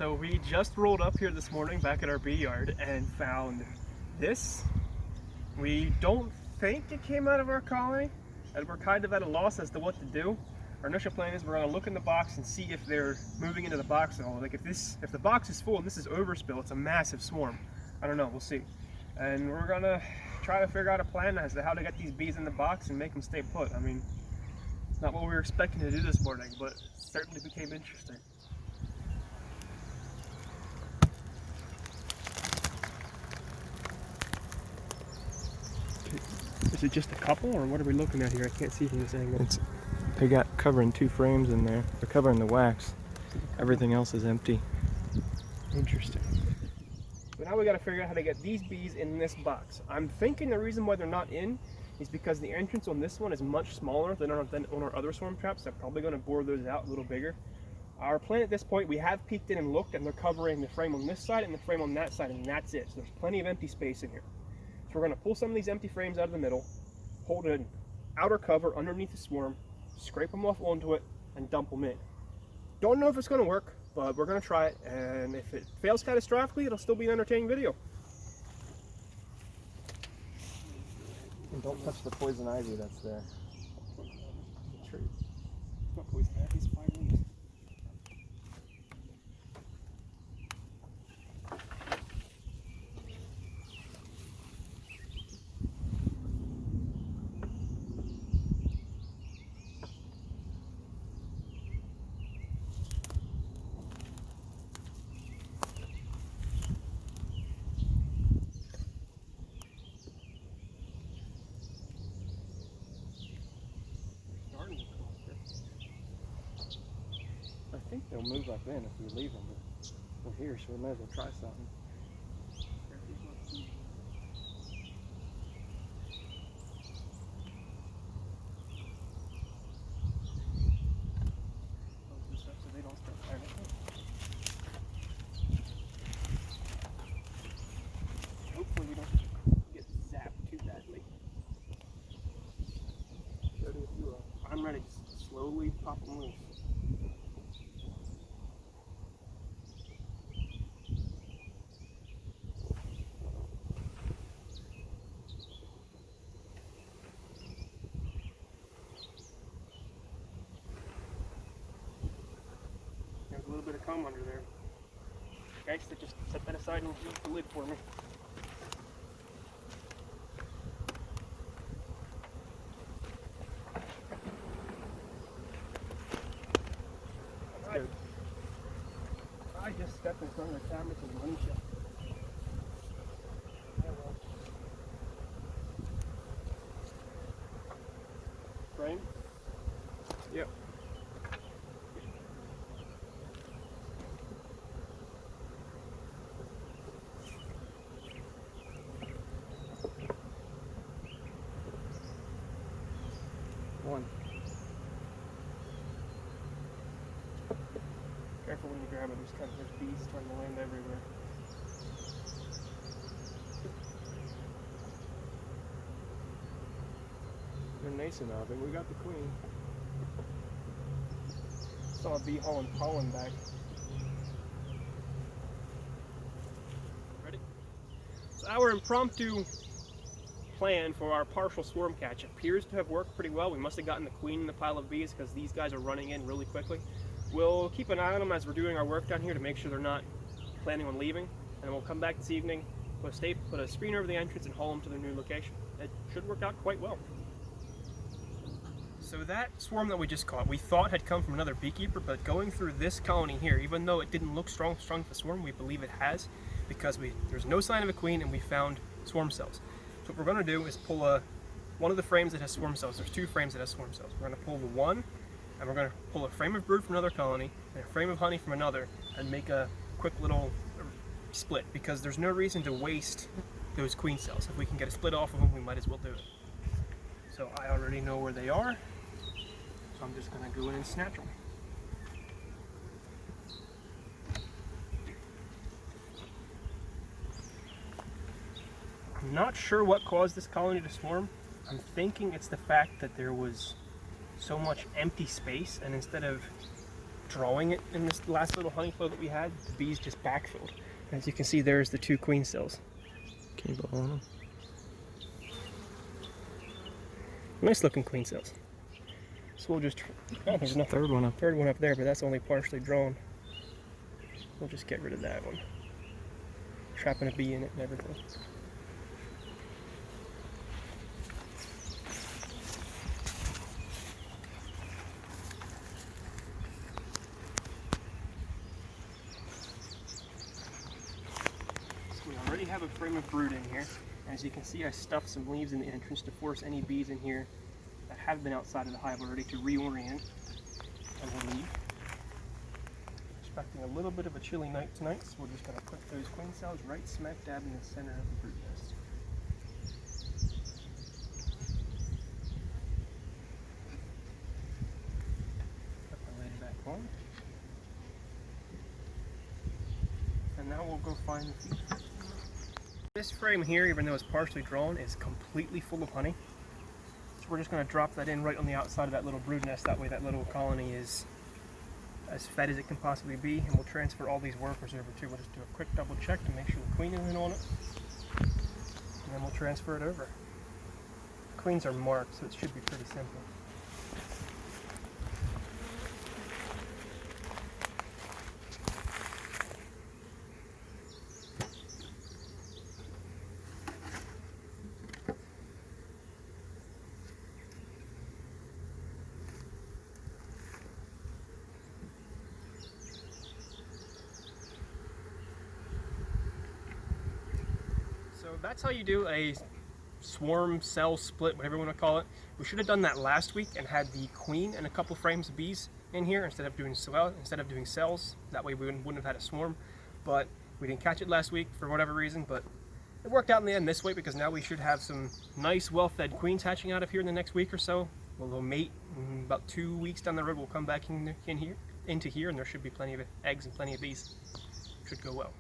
So we just rolled up here this morning back at our bee yard and found this. We don't think it came out of our colony, and we're kind of at a loss as to what to do. Our initial plan is we're going to look in the box and see if they're moving into the box at all. Like if the box is full and this is overspill, it's a massive swarm. I don't know, we'll see. And we're going to try to figure out a plan as to how to get these bees in the box and make them stay put. I mean, it's not what we were expecting to do this morning, but it certainly became interesting. Is it just a couple, or what are we looking at here? I can't see from this angle. They got covering 2 frames in there. They're covering the wax. Everything else is empty. Interesting. So now we got to figure out how to get these bees in this box. I'm thinking the reason why they're not in is because the entrance on this one is much smaller than on our other swarm traps. I'm probably going to bore those out a little bigger. Our plan at this point, we have peeked in and looked, and they're covering the frame on this side and the frame on that side, and that's it. So there's plenty of empty space in here. So we're going to pull some of these empty frames out of the middle, hold an outer cover underneath the swarm, scrape them off onto it, and dump them in. Don't know if it's going to work, but we're going to try it, and if it fails catastrophically, it'll still be an entertaining video. And don't touch the poison ivy that's there. True. Not poison ivy, it's 5 leaves. I think they'll move up in if we leave them. We're here, so we might as well try something. Hopefully we don't get zapped too badly. Ready if you are. I'm ready. Slowly pop them loose. There's a little bit of comb under there. Guys, so just set that aside and use the lid for me. Alright. I just stepped in front of the camera to the money shot. Frame? Yep. One. Careful when you grab it, there's bees trying to land everywhere. They're nice enough, and we got the queen. Saw a bee hauling pollen back. Ready? So our impromptu plan for our partial swarm catch appears to have worked pretty well. We must have gotten the queen in the pile of bees because these guys are running in really quickly. We'll keep an eye on them as we're doing our work down here to make sure they're not planning on leaving, and we'll come back this evening, put a screen over the entrance and haul them to their new location. It should work out quite well. So that swarm that we just caught, we thought had come from another beekeeper, but going through this colony here, even though it didn't look strong to the swarm, we believe it has, because there's no sign of a queen and we found swarm cells. So what we're going to do is pull one of the frames that has swarm cells. There's 2 frames that have swarm cells. We're going to pull the one, and we're going to pull a frame of brood from another colony and a frame of honey from another, and make a quick little split, because there's no reason to waste those queen cells. If we can get a split off of them, we might as well do it. So I already know where they are, so I'm just going to go in and snatch them. I'm not sure what caused this colony to swarm. I'm thinking it's the fact that there was so much empty space, and instead of drawing it in this last little honey flow that we had, the bees just backfilled. As you can see, there's the 2 queen cells. Can you blow on them? Nice looking queen cells. So we'll just, oh, there's another Third one up. third one up there, but that's only partially drawn. We'll just get rid of that one. Trapping a bee in it and everything. So we already have a frame of brood in here. As you can see, I stuffed some leaves in the entrance to force any bees in here that have been outside of the hive already to reorient and leave. Expecting a little bit of a chilly night tonight, so we're just going to put those queen cells right smack dab in the center of the brood nest. Put the lid back on. And now we'll go find the feed. This frame here, even though it's partially drawn, is completely full of honey. So we're just going to drop that in right on the outside of that little brood nest. That way that little colony is as fed as it can possibly be, and we'll transfer all these workers over too. We'll just do a quick double check to make sure the queen isn't on it, and then we'll transfer it over. The queens are marked, so it should be pretty simple. So that's how you do a swarm cell split, whatever you want to call it. We should have done that last week and had the queen and a couple frames of bees in here instead of doing cells. That way we wouldn't have had a swarm. But we didn't catch it last week for whatever reason. But it worked out in the end this way, because now we should have some nice, well-fed queens hatching out of here in the next week or so. We'll mate. About 2 weeks down the road, we'll come back into here, and there should be plenty of eggs and plenty of bees. Should go well.